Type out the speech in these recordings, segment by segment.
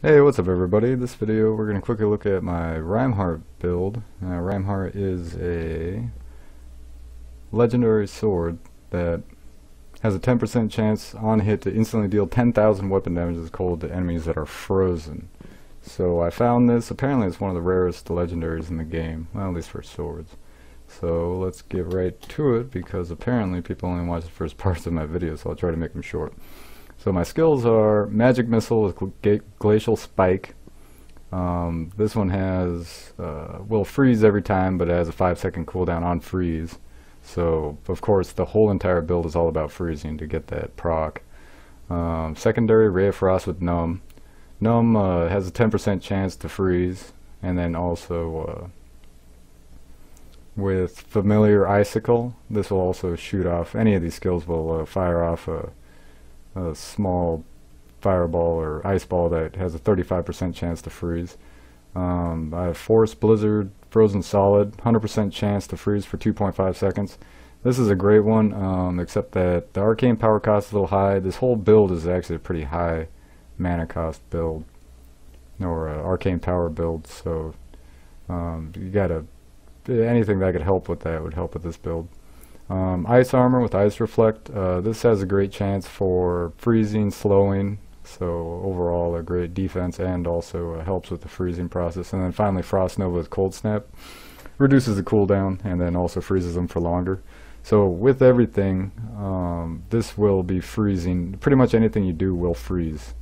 Hey, what's up everybody? This video we're going to quickly look at my RIMEHEART build. RIMEHEART is a legendary sword that has a 10% chance on hit to instantly deal 10,000 weapon damage as cold to enemies that are frozen. So I found this, apparently it's one of the rarest legendaries in the game, well at least for swords. So let's get right to it because apparently people only watch the first parts of my video, so I'll try to make them short. So my skills are Magic Missile with Glacial Spike. This one has, will freeze every time, but it has a 5-second cooldown on freeze. So, of course, the whole entire build is all about freezing to get that proc. Secondary, Ray of Frost with Numb. Numb has a 10% chance to freeze, and then also with Familiar Icicle, this will also shoot off, any of these skills will fire off a small fireball or ice ball that has a 35% chance to freeze. I have Force, Blizzard, Frozen Solid, 100% chance to freeze for 2.5 seconds. This is a great one, except that the arcane power cost is a little high. This whole build is actually a pretty high mana cost build, or arcane power build, so you gotta, anything that could help with that would help with this build. Ice Armor with Ice Reflect. This has a great chance for freezing, slowing, so overall a great defense, and also helps with the freezing process. And then finally Frost Nova with Cold Snap. Reduces the cooldown and then also freezes them for longer. So with everything, this will be freezing. Pretty much anything you do will freeze.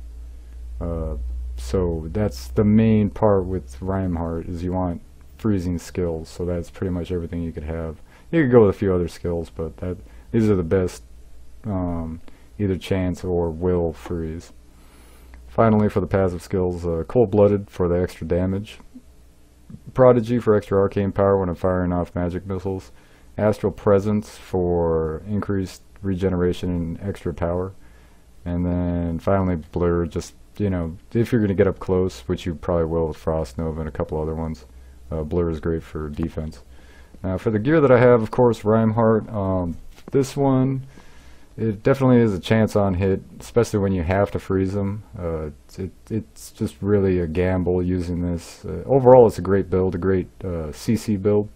So that's the main part with RIMEHEART, is you want freezing skills. So that's pretty much everything you could have. You could go with a few other skills, but these are the best, either chance or will freeze. Finally, for the passive skills, Cold-Blooded for the extra damage, Prodigy for extra arcane power when I'm firing off magic missiles, Astral Presence for increased regeneration and extra power, and then finally Blur, just, you know, if you're going to get up close, which you probably will with Frost Nova and a couple other ones. Blur is great for defense. Now for the gear that I have, of course, RIMEHEART. This one, it definitely is a chance on hit, especially when you have to freeze them. It's just really a gamble using this. Overall, it's a great build, a great CC build,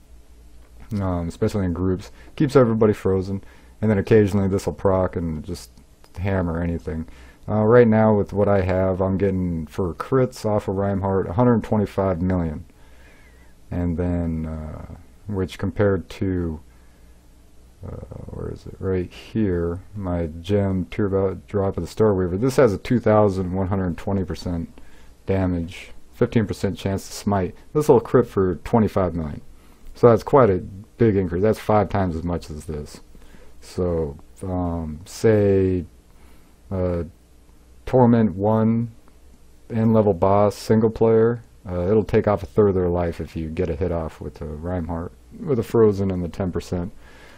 especially in groups. Keeps everybody frozen, and then occasionally this will proc and just hammer anything. Right now, with what I have, I'm getting, for crits off of RIMEHEART, 125 million. And then which compared to, where is it, right here, my gem Drop of the Star Weaver, this has a 2,120% damage, 15% chance to smite. This will crit for 25 million. So that's quite a big increase. That's 5 times as much as this. So say Torment 1 end-level boss single player, it'll take off a third of their life if you get a hit off with a RIMEHEART, with a Frozen and the 10%.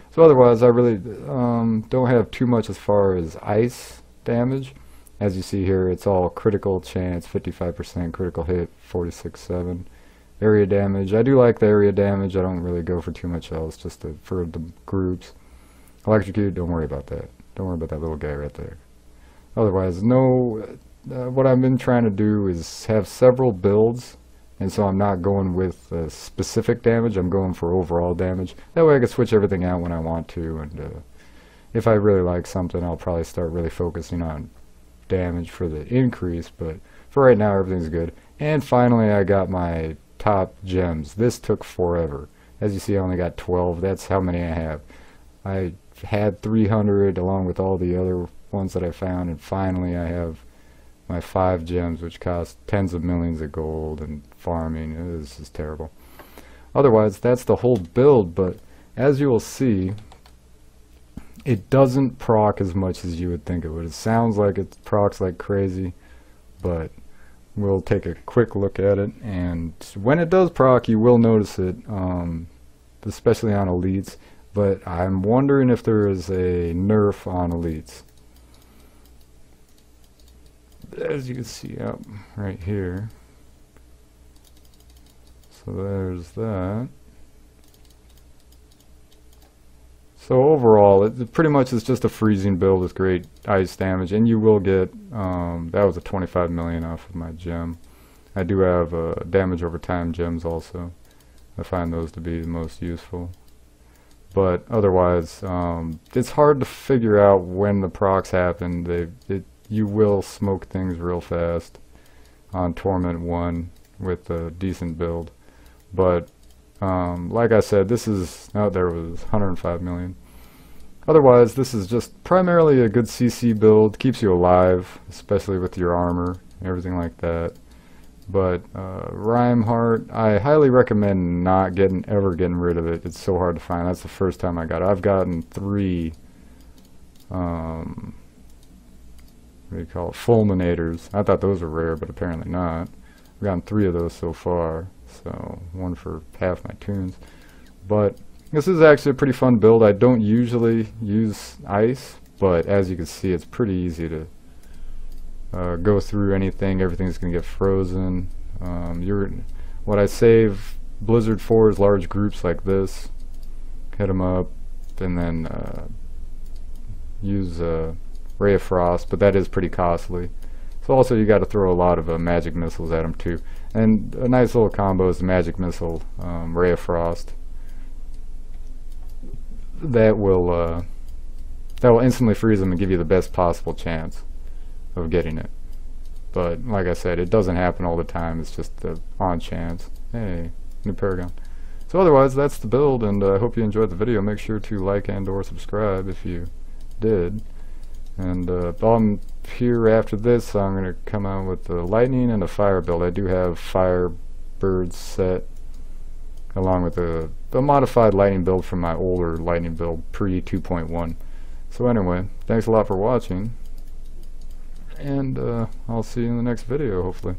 So otherwise, I really don't have too much as far as ice damage. As you see here, it's all critical chance, 55% critical hit, 46.7. Area damage, I do like the area damage. I don't really go for too much else, just for the groups. Electrocute, don't worry about that. Don't worry about that little guy right there. Otherwise, no. What I've been trying to do is have several builds, and so I'm not going with specific damage, I'm going for overall damage. That way I can switch everything out when I want to, and if I really like something, I'll probably start really focusing on damage for the increase, but for right now everything's good. And finally, I got my top gems. This took forever. As you see, I only got 12. That's how many I have. I had 300 along with all the other ones that I found, and finally I have my 5 gems, which cost tens of millions of gold, and farming. This is terrible. Otherwise, that's the whole build, but as you will see, it doesn't proc as much as you would think it would. It sounds like it procs like crazy, but we'll take a quick look at it, and when it does proc, you will notice it, especially on elites, but I'm wondering if there is a nerf on elites. As you can see up right here, so there's that. So overall, it pretty much is just a freezing build with great ice damage, and you will get, that was a 25 million off of my gem. I do have damage over time gems also. I find those to be the most useful. But otherwise, it's hard to figure out when the procs happen. You will smoke things real fast on Torment 1 with a decent build. But like I said, this is, there was 105 million. Otherwise, this is just primarily a good CC build. Keeps you alive, especially with your armor and everything like that. But RIMEHEART, I highly recommend not ever getting rid of it. It's so hard to find. That's the first time I got it. I've gotten 3 what do you call it, fulminators. I thought those were rare, but apparently not. I've gotten 3 of those so far, so 1 for half my tunes. But this is actually a pretty fun build. I don't usually use ice, but as you can see, it's pretty easy to go through anything. Everything's gonna get frozen. What I save Blizzard for is large groups like this. Hit them up, and then use Ray of Frost, but that is pretty costly. So also you got to throw a lot of magic missiles at them too. And a nice little combo is the magic missile, Ray of Frost. That will instantly freeze them and give you the best possible chance of getting it. But like I said, it doesn't happen all the time. It's just the on chance. Hey, new Paragon. So otherwise, that's the build, and I hope you enjoyed the video. Make sure to like and or subscribe if you did. And I'm here after this. I'm going to come out with the lightning and a fire build. I do have Firebird set along with the modified lightning build from my older lightning build pre 2.1. So anyway, thanks a lot for watching, and I'll see you in the next video hopefully.